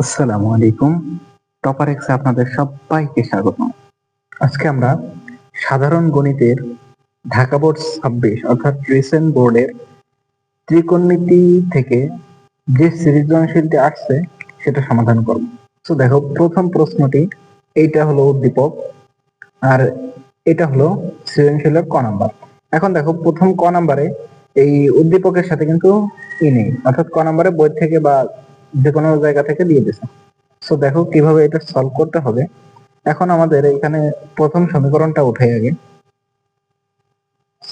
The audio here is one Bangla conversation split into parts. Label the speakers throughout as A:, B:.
A: আসসালামু আলাইকুম। টপার এক্সে আপনাদের সবাইকে স্বাগতম। আজকে আমরা সাধারণ গণিতের ঢাকা বোর্ড 26 অর্থাৎ রিসেন্ট বোর্ডের ত্রিকোণমিতি থেকে যে সৃজনশীলটি আসছে সেটা সমাধান করব। তো দেখো, প্রথম প্রশ্নটি এইটা হলো উদ্দীপক আর এটা হলো সৃজনশীলের ক নাম্বার। এখন দেখো, প্রথম ক নাম্বারে এই উদ্দীপকের সাথে কিন্তু নেই, অর্থাৎ ক নাম্বারে বই থেকে বা যে কোনো জায়গা থেকে দিয়ে দিছে। সো দেখো কিভাবে এটা সলভ করতে হবে। এখন আমাদের এখানে প্রথম সমীকরণটা উঠে আগে,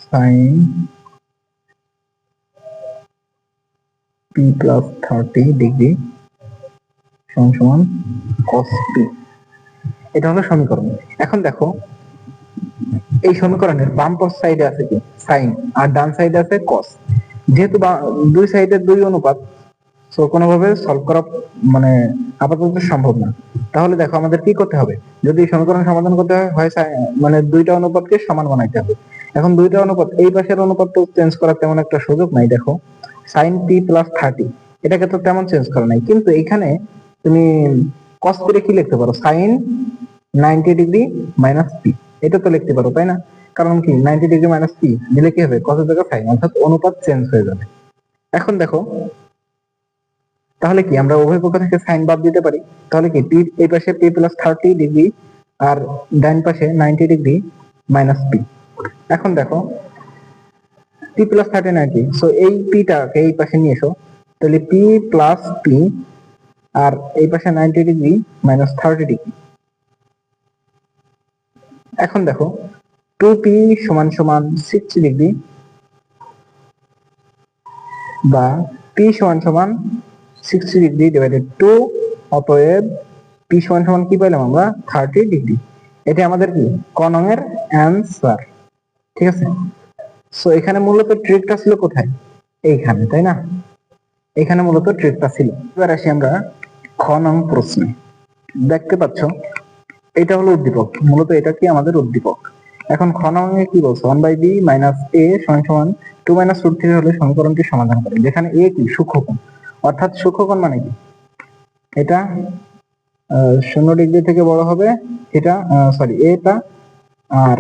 A: সাইন পি প্লাস 30 ডিগ্রি সমান সমান কস পি, এটা হলো সমীকরণ। এখন দেখো, এই সমীকরণের বাম পাশ সাইডে আছে কি সাইন আর ডান সাইডে আছে কস। যেহেতু দুই সাইডের দুই অনুপাত, সো কোনোভাবে সলভ করা মানে আপাতত সম্ভব না। তাহলে দেখো আমাদের কি করতে হবে, যদি সমীকরণ সমাধান করতে হয় মানে দুইটা অনুপাতকে সমান বানাইতে হবে। এখন দুইটা অনুপাত, এই পাশের অনুপাত তো চেঞ্জ করার তেমন একটা সুযোগ নাই। দেখো, সাইন পি প্লাস 30 এটাকে তো তেমন চেঞ্জ করা নাই, কিন্তু এখানে তুমি কস করে কি লিখতে পারো, সাইন 90 ডিগ্রি মাইনাস পি, এটা তো লিখতে পারো, তাই না? কারণ কি 90 ডিগ্রি মাইনাস পি দিলে কি হবে, কসের জায়গায় সাইন, অর্থাৎ অনুপাত চেঞ্জ হয়ে যাবে। এখন দেখো, তাহলে কি আমরা উভয় পক্ষ থেকে সাইন বাদ দিতে পারি। তাহলে কি পি এই পাশে পি প্লাস 30 ডিগ্রি আর ডান পাশে 90 ডিগ্রি মাইনাস পি। এখন দেখো, পি প্লাস 30 90, সো এই পিটাকে এই পাশে নিয়ে এসো। তাহলে পি প্লাস পি আর এই পাশে 90 ডিগ্রি মাইনাস 30 ডিগ্রি। এখন দেখো, 2p সমান সমান 60 ডিগ্রি বা পি সমান সমান 60 ডিগ্রি ডিভাইডেড 2, অতএব পি সমান সমান কি পাইলাম আমরা, 30 ডিগ্রি। এটা আমাদের কি ক নং এর অ্যান্সার। ঠিক আছে, সো এখানে মূলত ট্রিকটা ছিল কোথায়, এইখানে, তাই না? এখানে মূলত ট্রিকটা ছিল। এবার আসি আমরা খ নং প্রশ্নে। দেখতে পাচ্ছ, এটা হলো উদ্দীপক, মূলত এটা কি আমাদের উদ্দীপক। এখন খ নং এ কি বলছে, 1/b মাইনাস এ সমান সমান 2 মাইনাস রুট 3 হলে সমীকরণটি সমাধান করে। যেখানে এ কি সূক্ষ্মকোণ, অর্থাৎ সূক্ষ্মকোণ মানে কি, এটা 0 ডিগ্রি থেকে বড় হবে, এটা সরি এটা, আর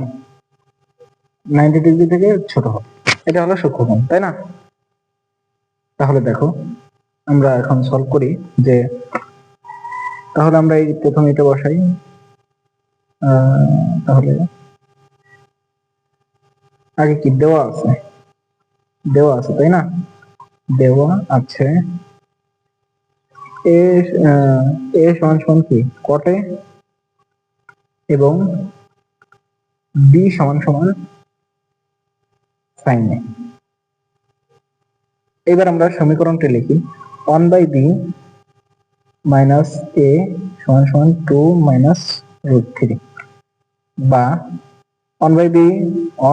A: 90 ডিগ্রি থেকে ছোট হবে, এটা হলো সূক্ষ্মকোণ, তাই না? তাহলে দেখো, আমরা এখন সলভ করি যে, তাহলে আমরা এই প্রথম এটা বসাই। তাহলে আগে কি দেওয়া আছে, দেওয়া আছে তাই না, দেওয়া আছে এ এ সমান সমান কি কটে এবং বি সমান সমান সাইনে। এবার আমরা সমীকরণটি লিখি, 1/b মাইনাস এ সমান সমান 2 মাইনাস রুট 3, বা 1/b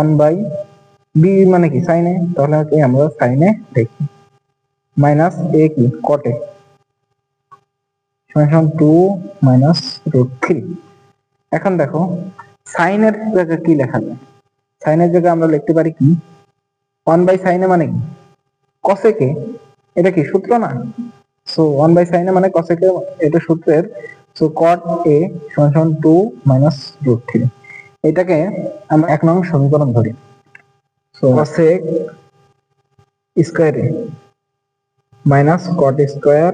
A: 1/b মানে কি সাইনে, তাহলে আমরা সাইনে দেখি, মাইনাস এ কি কটে সমান সমান 2 মাইনাস রুট 3। এখন দেখো, সাইনের জায়গায় কি লেখা যায়, সাইনের জায়গায় আমরা লিখতে পারি কি 1/সাইনে মানে কি কসেকে, এটা কি সূত্র না, সো 1/সাইনে মানে কসেকে, এটা সূত্রের। সো কট এ সমান সমান 2 মাইনাস রুট 3, এটাকে আমরা 1 নং সমীকরণ ধরি। সো কসেক স্কয়ার এ মাইনাস কট স্কয়ার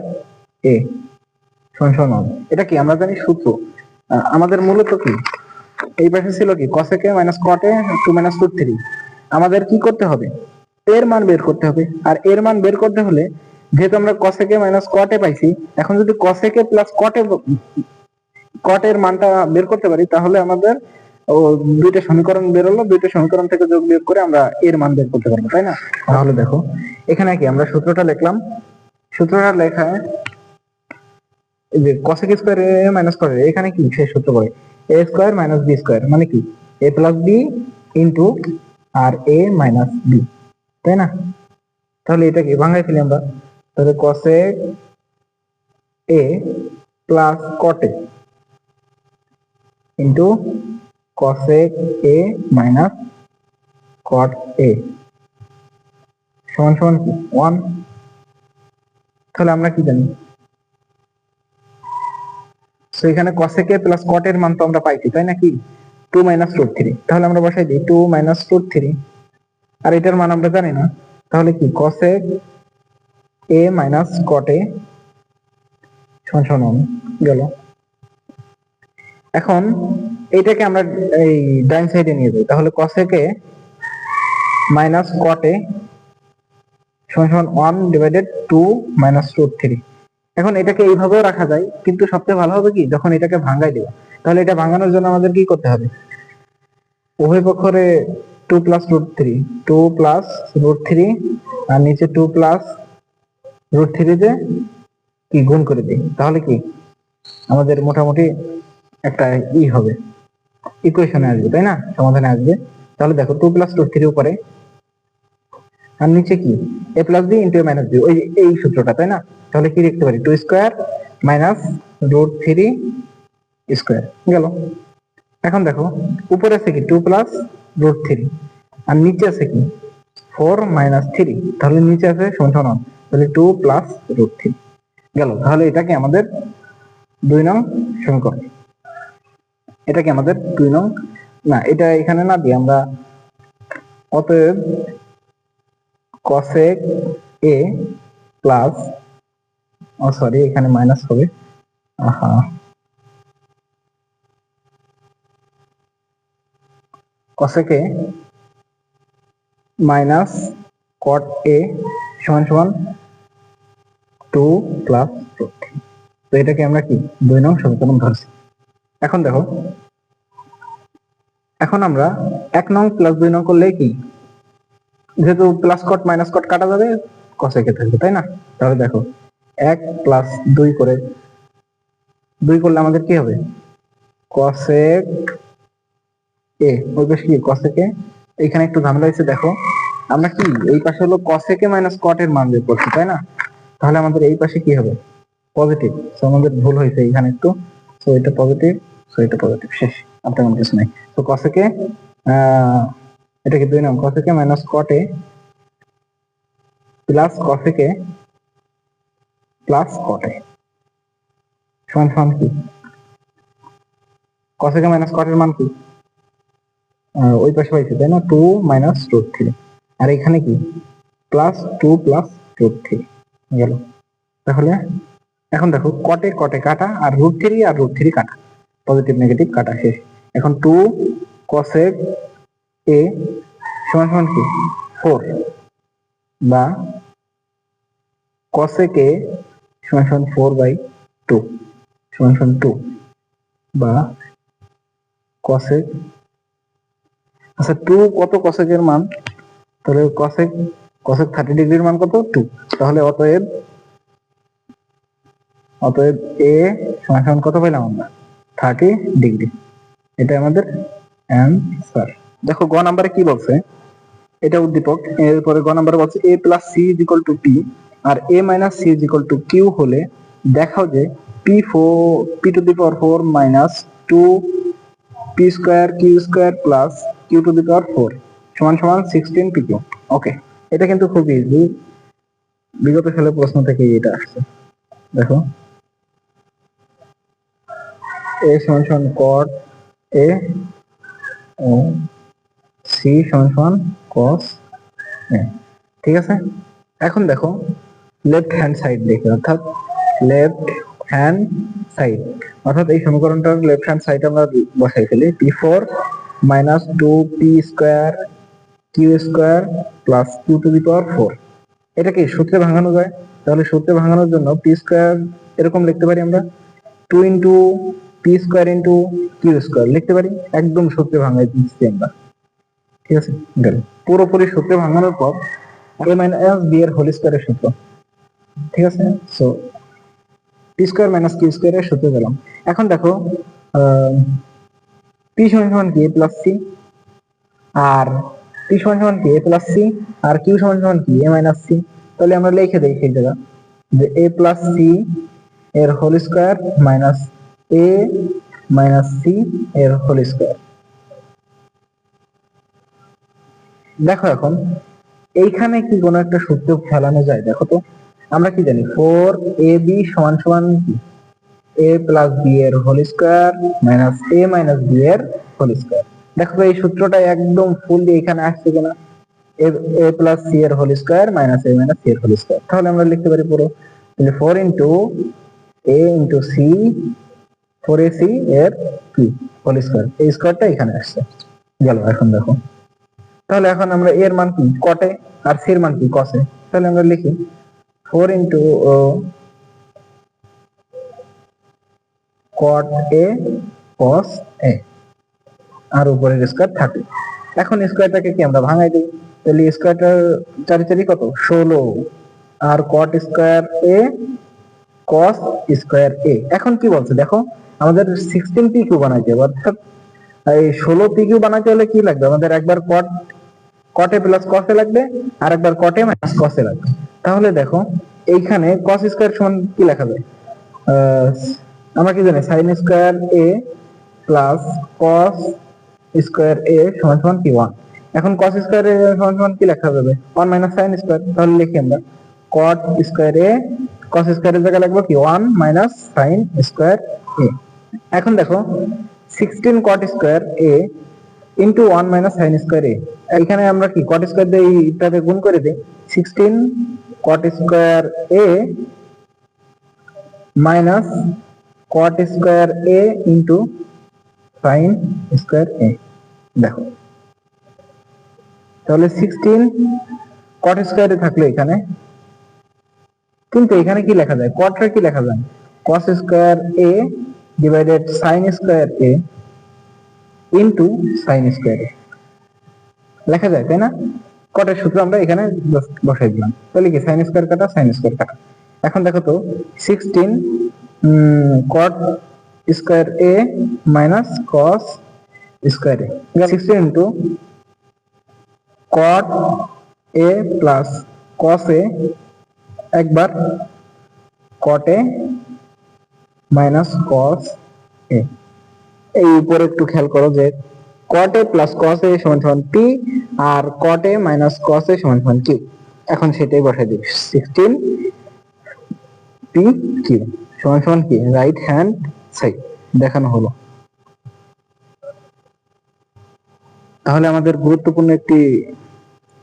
A: এ সমান সমান, এটা কি আমরা জানি সূত্র। আমাদের মূলত কি এই পাশে ছিল কি কসেকে মাইনাস কটে 2 মাইনাস রুট 3, আমাদের কি করতে হবে, এর মান বের করতে হবে। আর এর মান বের করতে হলে, যেহেতু আমরা কসেকে মাইনাস কটে পাইছি, এখন যদি কসেকে প্লাস কটের মানটা বের করতে পারি, তাহলে আমাদের ও দুইটা সমীকরণ বের হলো, দুইটা সমীকরণ থেকে যোগ বিয়োগ করে আমরা এর মান বের করতে পারবো, তাই না? তাহলে দেখো, এখানে কি আমরা সূত্রটা লিখলাম, সূত্রটা লেখায় এই যে cosec স্কয়ার এ মাইনাস কট, এখানে কি সেই সূত্র পড়ে, এ স্কয়ার মাইনাস বি স্কয়ার মানে কি এ প্লাস বি ইন্টু আর এ মাইনাস বি, তাই না? তাহলে এটা কি ভাঙাই ফেলি আমরা, তাহলে cosec এ প্লাস cot এ ইন্টু cosec এ মাইনাস cot এ সমান সমান কি 1। তাহলে আমরা কি জানি, তো এখানে cosec a প্লাস cot এর মান তো আমরা পাইছি, তাই নাকি? 2 মাইনাস রুট থ্রি, তাহলে আমরা বসাই দিই 2 মাইনাস রুট থ্রি, আর এটার মান আমরা জানি না, তাহলে কি cosec a minus cot a সমান সমান গেল। এখন এইটাকে আমরা এই ডান সাইডে নিয়ে যাই, তাহলে cosec a minus cot a সমান সমান 1 ডিভাইডেড 2 মাইনাস রুট থ্রি। এখন এটাকে এইভাবেও রাখা যায়, কিন্তু সবচেয়ে ভালো হবে কি যখন এটাকে ভাঙাই দেব। তাহলে এটা ভাঙানোর জন্য আমাদের কি করতে হবে, উভয় পক্ষরে 2 plus root three, 2 plus root three, আর নিচে 2 প্লাস রুট থ্রি তে কি গুণ করে দিই, তাহলে কি আমাদের মোটামুটি একটা হবে, ইকুয়েশনে আসবে, তাই না? সমাধানে আসবে। তাহলে দেখো 2 প্লাস রুট থ্রি উপরে, আর নিচে কি a plus B into a minus B, ওই এই সূত্রটা, তাই না? তাহলে কি লিখতে পারি, 2 square minus root three square গেল। এখন দেখো উপরে আছে কি 2 প্লাস রুট থ্রি, আর নিচে আছে কি 4 মাইনাস থ্রি, তাহলে নিচে আছে সমান সমান, তাহলে 2 প্লাস রুট থ্রি গেল। তাহলে এটাকে আমাদের 2 নং সমীকরণ, এটাকে আমাদের 2 নং, না এটা এখানে না দিয়ে আমরা অতএব cosec a plus, oh sorry এখানে মাইনাস হবে, cosec a minus cot a সমান সমান 2 প্লাস রুট থ্রি। তো এটাকে আমরা কি 2 নং সমীকরণ ধরছি। এখন দেখো, এখন আমরা 1 নং প্লাস 2 নং করলে কি, যেহেতু প্লাস কট মাইনাস কট কাটা যাবে, cosec a থাকবে, তাই না? তাহলে দেখো 1 প্লাস 2 করে 2 করলে আমাদের কি হবে, cosec a, ওই পাশে কি cosec a, এখানে একটু ঝামেলা হয়েছে, দেখো আমরা কি এই পাশে হলো cosec a মাইনাস cot এর মান বের করছি, তাই না? তাহলে আমাদের এই পাশে কি হবে, পজিটিভ। সো আমাদের ভুল হয়েছে এখানে একটু, সো এটা পজিটিভ, সো এটা পজিটিভ, শেষ, আর তেমন কিছু নাই। তো cosec a এটা কি 2 নং, cosec a minus cot a plus cosec a plus cot a সমান সমান কি, cosec a মাইনাস cot এর মান কি ওই পাশে পাইছি, তাই না? 2 মাইনাস রুট থ্রি, আর এখানে কি প্লাস 2 প্লাস রুট থ্রি গেল। তাহলে এখন দেখো কটে কটে কাটা, আর রুট থ্রি কাটা, পজিটিভ নেগেটিভ কাটা, শেষ। এখন 2 cosec a সমান সমান কি 4, বা cosec a সমান সমান 4/2 সমান সমান 2, বা cosec, আচ্ছা 2 কত cosec এর মান, তাহলে cosec 30 ডিগ্রির মান কত 2, তাহলে অতএব a সমান সমান কত পাইলাম আমরা 30 ডিগ্রি, এটা আমাদের অ্যান্সার। দেখো গ নাম্বারে কি বলছে, এটা উদ্দীপক, এরপরে গ নাম্বারে বলছে a plus c is equal to p আর a minus c is equal to q হলে দেখাও যে p to the power 4 minus 2 p square q square plus q to the power 4 সমান সমান 16 pq। ওকে, এটা কিন্তু খুব ইজি, বিগত সালের প্রশ্ন থেকে এটা আসছে। দেখো a সমান সমান cot a ও c সমান সমান cos a, ঠিক আছে? এখন দেখো লেফট হ্যান্ড সাইড দেখে, অর্থাৎ লেফট হ্যান্ড সাইড, অর্থাৎ এই সমীকরণটার লেফট হ্যান্ড সাইড আমরা বসাই ফেলি, p4 minus 2p square q square plus q to the power 4, এটা কি সূত্রে ভাঙানো যায়? তাহলে সূত্রে ভাঙানোর জন্য p স্কয়ার এরকম লিখতে পারি আমরা, 2 into p square into q square লিখতে পারি, একদম সূত্রে ভাঙাই দিচ্ছি আমরা, ঠিক আছে? গেল। পুরোপুরি সূত্রে ভাঙানোর পর a মাইনাস b এর হোল স্কয়ারের সূত্র, ঠিক আছে? So p square minus q স্কয়ারের সূত্রে গেলাম। এখন দেখো p সমান সমান কি a প্লাস c, আর p সমান সমান কি a প্লাস c, আর q সমান সমান কি a মাইনাস c, তাহলে আমরা লিখে দেই সেই জায়গা যে a প্লাস c এর whole square minus a minus c এর হোল স্কয়ার। দেখো এখন এইখানে কি কোনো একটা সূত্র ফেলানো যায়? দেখো তো, আমরা কি জানি 4ab সমান সমান কি এ প্লাস বি এর হোল স্কোয়ার মাইনাস এ মাইনাস বি এর হোল স্কোয়ার। দেখো এই সূত্রটা একদম ফুললি এখানে আসছে কিনা, এ প্লাস সি এর হোল স্কোয়ার মাইনাস এ মাইনাস সি এর হোল স্কোয়ার। তাহলে আমরা লিখতে পারি পুরো 4 ইন্টু এ ইন্টু সি, 4ac এর কি হোল স্কোয়ার, এই স্কোয়ারটা এখানে আসছে গেল। এখন দেখো তাহলে এখন আমরা এর মান কি কটে আর সি এর মান কি কসে, তাহলে আমরা লিখি 4 ইন্টু কট এ কস এ আর উপরের স্কোয়ার থাকে। এখন স্কোয়ারটাকে কি আমরা ভাঙাই দিই, তাহলে স্কোয়ারটার চারি চারি কত 16 আর কট স্কোয়ার এ কস স্কোয়ার এ। এখন কি বলছে দেখো আমাদের 16 পি কিউ বানাইতে হবে, অর্থাৎ এই 16 পি কিউ বানাইতে হলে কি লাগবে আমাদের, একবার কটে প্লাস কসে লাগবে আর একবার কটে মাইনাস কসে লাগবে। তাহলে দেখো এইখানে কস স্কোয়ার সমান কি লেখা যায়, আমরা কি জানি সাইন স্কোয়ার এ প্লাস কস স্কোয়ার এ সমান সমান কি 1। এখন কস স্কোয়ার এ সমান সমান কি লেখা যাবে 1 মাইনাস সাইন স্কোয়ার। তাহলে লিখি আমরা কট স্কোয়ার এ কস স্কোয়ারের জায়গায় লাগবে কি 1 মাইনাস সাইন স্কোয়ার এ। এখন দেখো 16 কট স্কোয়ার এ ইন্টু 1 মাইনাস সাইন স্কোয়ার এ। এখানে আমরা কি কট স্কোয়ার দিয়ে এইটাকে গুণ করে দিই, 16 কট স্কোয়ার এ মাইনাস কট স্কোয়ার এ ইন্টু সাইন স্কোয়ার এ। দেখো তাহলে 16 কট স্কোয়ারে থাকলে এখানে, কিন্তু এখানে কি লেখা যায় কটটা কি লেখা যায় কস স্কোয়ার এ ডিভাইডেড সাইন স্কোয়ার এ ইন্টু সাইন স্কোয়ার এ লেখা যায়, তাই না? কটের সূত্র আমরা এখানে বসাই দিলাম, তাহলে কি সাইন স্কোয়ার কাটা সাইন স্কোয়ার কাটা। এখন দেখো তো 16 কট স্কোয়ার এ মাইনাস কস স্কোয়ার এ, 16 ইন্টু কট এ প্লাস কস এ একবার কট এ মাইনাস কস এ। এই উপরে একটু খেয়াল করো যে কট এ প্লাস কস এ সমান সমান পি আর কট এ মাইনাস কস এ সমান সমান কিউ। এখন সেটাই বসাই দিই, 16 পি কিউ সমান সমান কি রাইট হ্যান্ড সাইড দেখানো হলো। তাহলে আমাদের গুরুত্বপূর্ণ একটি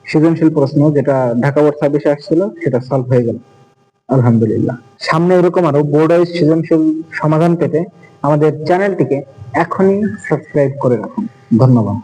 A: সৃজনশীল প্রশ্ন যেটা ঢাকা বোর্ড 26 আসছিল সেটা সলভ হয়ে গেল আলহামদুলিল্লাহ। সামনে এরকম আরো বোর্ড ওয়াইজ সৃজনশীল সমাধান পেতে আমাদের চ্যানেলটিকে এখনই সাবস্ক্রাইব করে রাখুন। ধন্যবাদ।